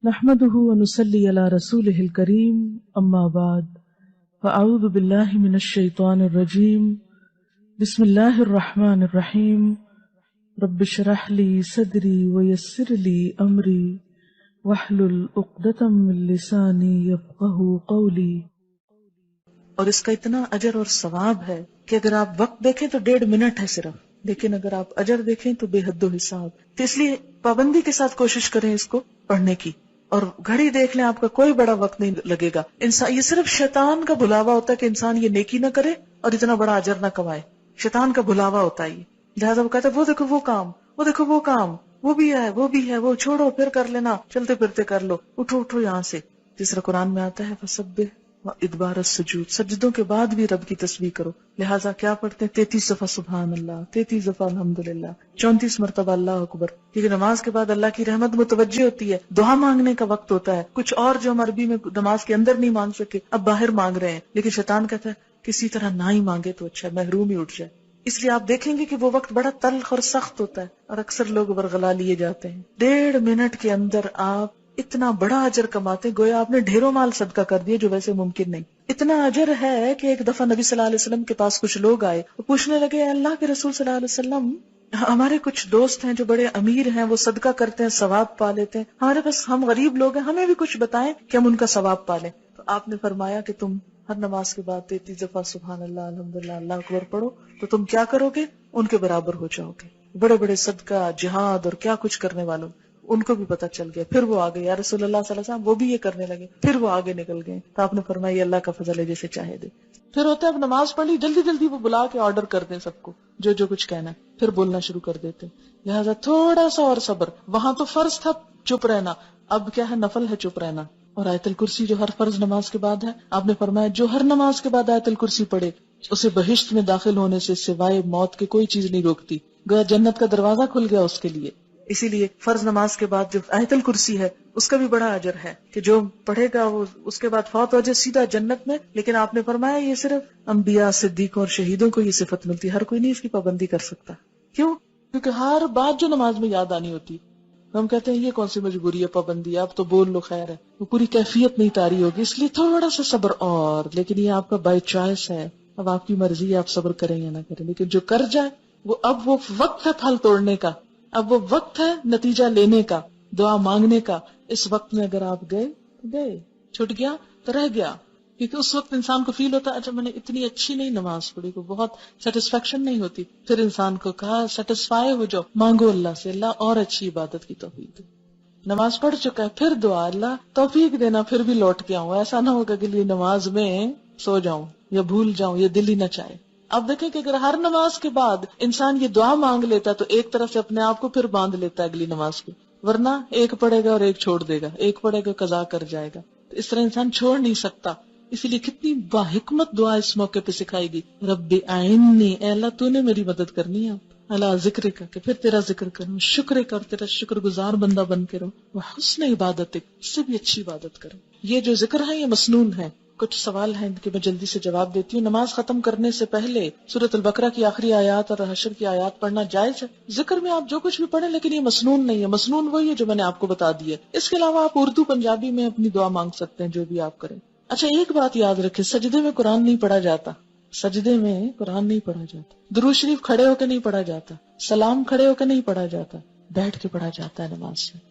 نحمده ونصلي على رسوله الكريم اما بعد فاعوذ بالله من الشيطان الرجيم بسم الله الرحمن الرحيم رب اشرح لي صدري ويسر لي امري واحلل عقدة من لساني يفقهوا قولي. اور اس کا اتنا اجر اور ثواب ہے کہ اگر آپ وقت دیکھیں تو 1.5 منٹ ہے صرف، لیکن اگر آپ اجر دیکھیں تو بے حد و حساب. تو اس لیے پابندی کے ساتھ کوشش کریں اس کو پڑھنے کی، اور گھڑی دیکھ لیں، آپ کا کوئی بڑا وقت نہیں لگے گا. انسان، یہ صرف شیطان کا بلاوا ہوتا ہے کہ انسان یہ نیکی نہ کرے اور اتنا بڑا اجر نہ کمائے. شیطان کا بلاوا ہوتا ہے یہ، لہٰذا وہ کہتا ہے وہ دیکھو وہ کام، وہ دیکھو وہ کام، وہ بھی ہے وہ بھی ہے، وہ چھوڑو پھر کر لینا، چلتے پھرتے کر لو، اٹھو اٹھو یہاں سے. تیسرا قرآن میں آتا ہے فسبح ادبار السجود، سجدوں کے بعد بھی رب کی تسبیح کرو. لہٰذا کیا پڑھتے ہیں؟ 33 دفعہ سبحان اللہ، 33 دفعہ الحمدللہ، 34 مرتبہ اللہ اکبر. کیونکہ نماز کے بعد اللہ کی رحمت متوجہ ہوتی ہے، دعا مانگنے کا وقت ہوتا ہے. کچھ اور جو ہم عربی میں نماز کے اندر نہیں مانگ سکے اب باہر مانگ رہے ہیں، لیکن شیطان کہتا ہے کسی طرح نہ ہی مانگے تو اچھا ہے، محروم ہی اٹھ جائے. اس لیے آپ دیکھیں گے کہ وہ وقت بڑا تلخ اور سخت ہوتا ہے، اور اکثر لوگ برگلا لیے جاتے ہیں. 1.5 منٹ کے اندر آپ اتنا بڑا اجر کماتے، گویا آپ نے ڈھیروں مال صدقہ کر دیا جو ویسے ممکن نہیں. اتنا اجر ہے کہ ایک دفعہ نبی صلی اللہ علیہ وسلم کے پاس کچھ لوگ آئے، وہ پوچھنے لگے اللہ کے رسول صلی اللہ علیہ وسلم، ہمارے کچھ دوست ہیں جو بڑے امیر ہیں، وہ صدقہ کرتے ہیں، ثواب پا لیتے ہیں، ہمارے پاس ہم غریب لوگ ہیں، ہمیں بھی کچھ بتائیں کہ ہم ان کا ثواب پا لیں. تو آپ نے فرمایا کہ تم ہر نماز کے بعد 33 دفعہ سبحان اللہ الحمدللہ اللہ اکبر پڑھو تو تم کیا کرو گے؟ ان کے برابر ہو جاؤ گے. بڑے بڑے صدقہ، جہاد اور کیا کچھ کرنے والوں، ان کو بھی پتہ چل گیا. پھر وہ آگے یا رسول اللہ صلی اللہ علیہ وسلم، وہ بھی یہ کرنے لگے، پھر وہ آگے نکل گئے. تو آپ نے فرمایا یہ اللہ کا فضل ہے، جیسے چاہے دے. پھر ہوتا ہے اب نماز پڑھ لی، جلدی جلدی وہ بلا کے آرڈر کر دیں سب کو جو جو کچھ کہنا ہے، پھر بولنا شروع کر دیتے. لہٰذا تھوڑا سا اور صبر. وہاں تو فرض تھا چپ رہنا، اب کیا ہے؟ نفل ہے چپ رہنا. اور آیت الکرسی جو ہر فرض نماز کے بعد ہے، آپ نے فرمایا جو ہر نماز کے بعد آیت الکرسی پڑھے اسے بہشت میں داخل ہونے سے سوائے موت کے کوئی چیز نہیں روکتی. گویا جنت کا دروازہ کھل گیا اس کے لیے. اسی لیے فرض نماز کے بعد جو آیت الکرسی ہے اس کا بھی بڑا اجر ہے کہ جو پڑھے گا وہ اس کے بعد فوت ہو جائے سیدھا جنت میں. لیکن آپ نے فرمایا یہ صرف انبیاء، صدیقوں اور شہیدوں کو یہ صفت ملتی ہے، ہر کوئی نہیں اس کی پابندی کر سکتا. کیوں؟ کیونکہ ہر بات جو نماز میں یاد آنی ہوتی، ہم کہتے ہیں یہ کون سی مجبوری ہے، پابندی ہے، اب تو بول لو خیر ہے، وہ پوری کیفیت نہیں تاری ہوگی. اس لیے تھوڑا سا صبر اور، لیکن یہ آپ کا بائی چوائس ہے، اب آپ کی مرضی ہے آپ صبر کریں یا نہ کریں. لیکن جو کر جائے وہ اب وہ وقت ہے پھل توڑنے کا، اب وہ وقت ہے نتیجہ لینے کا، دعا مانگنے کا. اس وقت میں اگر آپ گئے چھٹ گیا تو رہ گیا. کیونکہ اس وقت انسان کو فیل ہوتا ہے اچھا میں نے اتنی اچھی نہیں نماز پڑھی، کو بہت سیٹسفیکشن نہیں ہوتی. پھر انسان کو کہا سیٹسفائی ہو جاؤ، مانگو اللہ سے اللہ اور اچھی عبادت کی توفیق دے. نماز پڑھ چکا ہے پھر دعا اللہ توفیق دینا پھر بھی لوٹ کے آؤں. ایسا نہ ہوگا کہ لیے نماز میں سو جاؤں یا بھول جاؤں، یہ دل ہی نہ چاہے. اب دیکھیں کہ اگر ہر نماز کے بعد انسان یہ دعا مانگ لیتا ہے تو ایک طرف سے اپنے آپ کو پھر باندھ لیتا ہے اگلی نماز کو، ورنہ ایک پڑھے گا اور ایک چھوڑ دے گا، ایک پڑھے گا قضا کر جائے گا. تو اس طرح انسان چھوڑ نہیں سکتا. اسی لیے کتنی باحکمت دعا اس موقع پہ سکھائی گئی، رب اعینی، اے اللہ تو نے میری مدد کرنی ہے، اللہ ذکر کا کہ پھر تیرا ذکر کروں، شکر کر تیرا شکر گزار بندہ بن کے رہو، وہ حسن عبادت اس سے بھی اچھی عبادت کرو. یہ جو ذکر ہے یہ مسنون ہے. کچھ سوال ہیں ان کے میں جلدی سے جواب دیتی ہوں. نماز ختم کرنے سے پہلے سورۃ البقرہ کی آخری آیات اور حشر کی آیات پڑھنا جائز ہے؟ ذکر میں آپ جو کچھ بھی پڑھیں، لیکن یہ مسنون نہیں ہے. مسنون وہی ہے جو میں نے آپ کو بتا دی ہے. اس کے علاوہ آپ اردو پنجابی میں اپنی دعا مانگ سکتے ہیں، جو بھی آپ کریں. اچھا ایک بات یاد رکھیں، سجدے میں قرآن نہیں پڑھا جاتا، سجدے میں قرآن نہیں پڑھا جاتا. درود شریف کھڑے ہو کے نہیں پڑھا جاتا، سلام کھڑے ہو کے نہیں پڑھا جاتا، بیٹھ کے پڑھا جاتا ہے نماز میں.